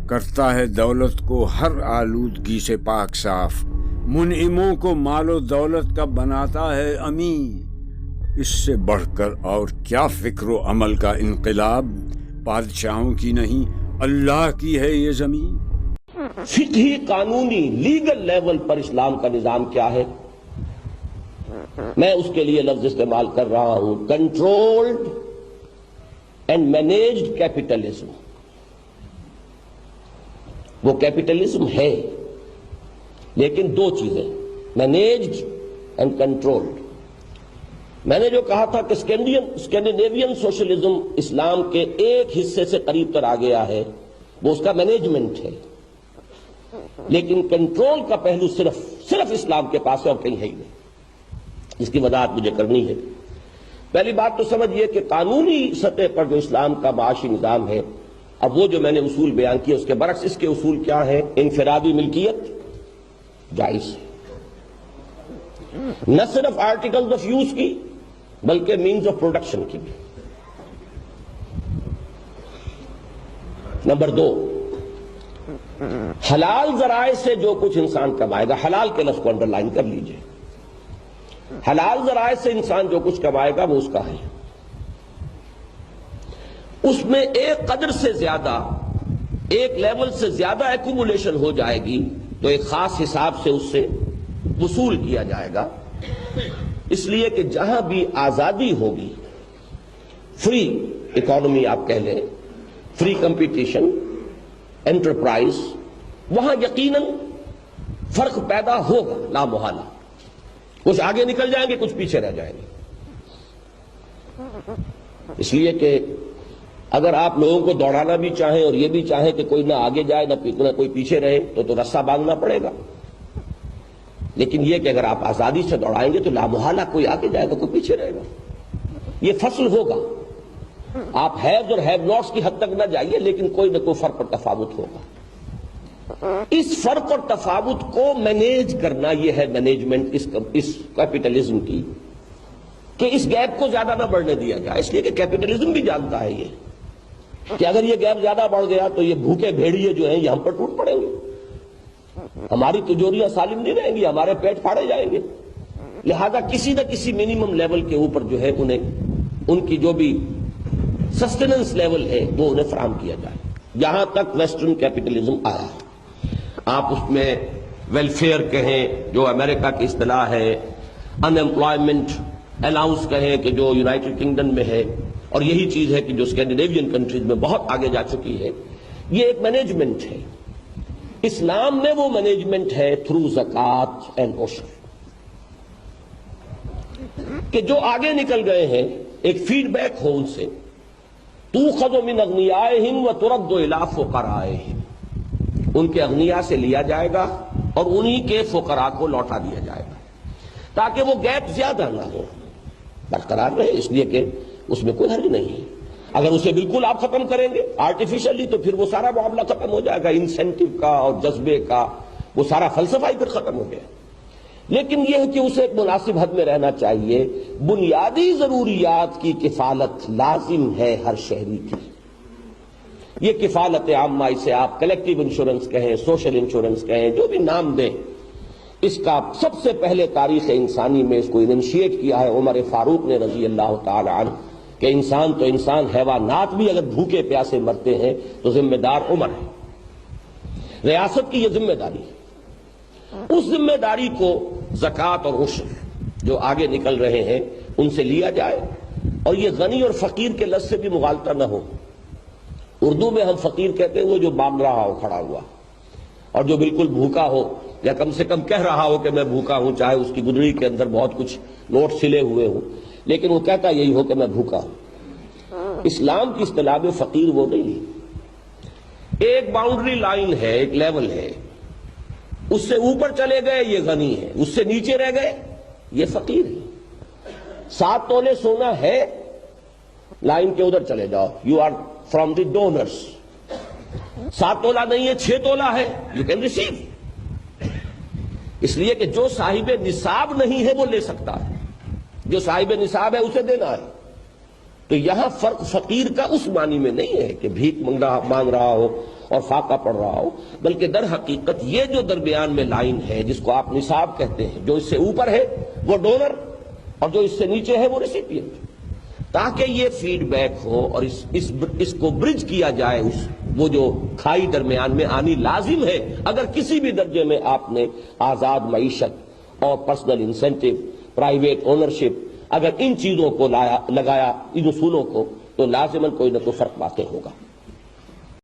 کرتا ہے دولت کو ہر آلودگی سے پاک صاف، منعموں کو مال و دولت کا بناتا ہے امین۔ اس سے بڑھ کر اور کیا فکر و عمل کا انقلاب، بادشاہوں کی نہیں اللہ کی ہے یہ زمین۔ فقہی قانونی لیگل لیول پر اسلام کا نظام کیا ہے؟ میں اس کے لیے لفظ استعمال کر رہا ہوں، کنٹرولڈ اینڈ مینیجڈ کیپٹلزم۔ وہ کیپٹلزم ہے، لیکن دو چیزیں، مینیجڈ اینڈ کنٹرولڈ۔ میں نے جو کہا تھا کہ اسکینڈینیوین سوشلزم اسلام کے ایک حصے سے قریب تر آ گیا ہے، وہ اس کا مینجمنٹ ہے، لیکن کنٹرول کا پہلو صرف اسلام کے پاس ہے اور کہیں ہے ہی نہیں۔ اس کی وضاحت مجھے کرنی ہے۔ پہلی بات تو سمجھیے کہ قانونی سطح پر جو اسلام کا معاشی نظام ہے، اب وہ جو میں نے اصول بیان کیے اس کے برعکس اس کے اصول کیا ہیں؟ انفرادی ملکیت جائز ہے، نہ صرف آرٹیکلز آف یوز کی بلکہ مینز آف پروڈکشن کی بھی۔ نمبر 2، حلال ذرائع سے جو کچھ انسان کمائے گا، حلال کے لفظ کو انڈر لائن کر لیجئے، حلال ذرائع سے انسان جو کچھ کمائے گا وہ اس کا ہے۔ اس میں ایک قدر سے زیادہ، ایک لیول سے زیادہ ایکومولیشن ہو جائے گی تو ایک خاص حساب سے اس سے وصول کیا جائے گا۔ اس لیے کہ جہاں بھی آزادی ہوگی، فری اکانومی آپ کہہ لیں، فری کمپٹیشن، انٹرپرائز، وہاں یقیناً فرق پیدا ہوگا لا محالہ۔ کچھ آگے نکل جائیں گے، کچھ پیچھے رہ جائیں گے۔ اس لیے کہ اگر آپ لوگوں کو دوڑانا بھی چاہیں اور یہ بھی چاہیں کہ کوئی نہ آگے جائے نہ کوئی پیچھے رہے تو رسہ باندھنا پڑے گا، لیکن یہ کہ اگر آپ آزادی سے دوڑائیں گے تو لا محالہ کوئی آگے جائے گا، کوئی پیچھے رہے گا۔ یہ فصل ہوگا، آپ ہیوز اور ہیو ناٹس کی حد تک نہ جائیے، لیکن کوئی نہ کوئی فرق اور تفاوت ہوگا۔ اس فرق اور تفاوت کو مینیج کرنا، یہ ہے مینجمنٹ اس کیپٹلزم کی، کہ اس گیپ کو زیادہ نہ بڑھنے دیا جائے۔ اس لیے کہ کیپٹلزم بھی جانتا ہے یہ کہ اگر یہ گیپ زیادہ بڑھ گیا تو یہ بھوکے بھیڑیے جو ہیں یہ ہم پر ٹوٹ پڑیں گے، ہماری تجوریاں سالم نہیں رہیں گی، ہمارے پیٹ پھاڑے جائیں گے۔ لہذا کسی نہ کسی منیمم لیول کے اوپر جو ہے ان کی جو بھی سسٹیننس لیول ہے وہ انہیں فراہم کیا جائے۔ یہاں تک ویسٹرن کیپٹلزم آیا ہے، آپ اس میں ویلفیئر کہیں جو امریکہ کی اصطلاح ہے، ان ایمپلائمنٹ الاؤنس کہیں کہ جو یونائٹڈ کنگڈم میں ہے، اور یہی چیز ہے کہ جو اسکینڈینیوین کنٹریز میں بہت آگے جا چکی ہے، یہ ایک مینجمنٹ ہے۔ اسلام میں وہ مینجمنٹ ہے تھرو زکوٰۃ اینڈ عشر، کہ جو آگے نکل گئے ہیں ایک فیڈ بیک ہو ان سے، تؤخذ من اغنیائہم وترد الی فقرائہم، ان کے اغنیاء سے لیا جائے گا اور انہی کے فقراء کو لوٹا دیا جائے گا، تاکہ وہ گیپ زیادہ نہ ہو، برقرار رہے۔ اس لیے کہ اس میں کوئی حرج نہیں ہے۔ اگر اسے بالکل آپ ختم کریں گے آرٹیفیشلی تو پھر وہ سارا معاملہ ختم ہو جائے گا، انسینٹیو کا اور جذبے کا وہ سارا فلسفہ ہی پھر ختم ہو گیا۔ لیکن یہ ہے کہ اسے ایک مناسب حد میں رہنا چاہیے۔ بنیادی ضروریات کی کفالت لازم ہے ہر شہری کی۔ یہ کفالت عامہ، اسے آپ کلیکٹیو انشورنس کہیں، سوشل انشورنس کہیں، جو بھی نام دیں، اس کا سب سے پہلے تاریخ انسانی میں اس کو انیشیٹ کیا ہے عمر فاروق نے رضی اللہ تعالی عنہ، کہ انسان تو انسان، حیوانات بھی اگر بھوکے پیاسے مرتے ہیں تو ذمہ دار عمر ہے۔ ریاست کی یہ ذمہ داری ہے، اس ذمہ داری کو زکوٰۃ اور عشر جو آگے نکل رہے ہیں ان سے لیا جائے، اور یہ غنی اور فقیر کے لفظ سے بھی مغالطہ نہ ہو۔ اردو میں ہم فقیر کہتے ہیں وہ جو مانگ رہا ہو کھڑا ہوا، اور جو بالکل بھوکا ہو یا کم سے کم کہہ رہا ہو کہ میں بھوکا ہوں، چاہے اس کی گدڑی کے اندر بہت کچھ نوٹ سلے ہوئے ہوں، لیکن وہ کہتا یہی ہو کہ میں بھوکا ہوں۔ اسلام کی اصطلاح میں فقیر وہ نہیں، ایک باؤنڈری لائن ہے، ایک لیول ہے، اس سے اوپر چلے گئے یہ غنی ہے، اس سے نیچے رہ گئے یہ فقیر ہے۔ 7 تولے سونا ہے، لائن کے ادھر چلے جاؤ، you are from the donors. 7 tola نہیں ہے، 6 تولہ ہے، یو کین ریسیو۔ اس لیے کہ جو صاحب نصاب نہیں ہے وہ لے سکتا ہے، جو صاحب نصاب ہے اسے دینا ہے۔ تو یہاں فرق فقیر کا اس معنی میں نہیں ہے کہ بھیک مانگ رہا ہو اور فاقہ پڑ رہا ہو، بلکہ در حقیقت یہ جو درمیان میں لائن ہے جس کو آپ نصاب کہتے ہیں، جو اس سے اوپر ہے وہ ڈونر اور جو اس سے نیچے ہے وہ ریسیپینٹ، تاکہ یہ فیڈ بیک ہو اور اس کو برج کیا جائے، وہ جو کھائی درمیان میں آنی لازم ہے اگر کسی بھی درجے میں آپ نے آزاد معیشت اور پرسنل انسینٹو، پرائیویٹ اونرشپ، اگر ان چیزوں کو لگایا، ان اصولوں کو، تو لازماً کوئی نہ کوئی فرق واقع ہوگا۔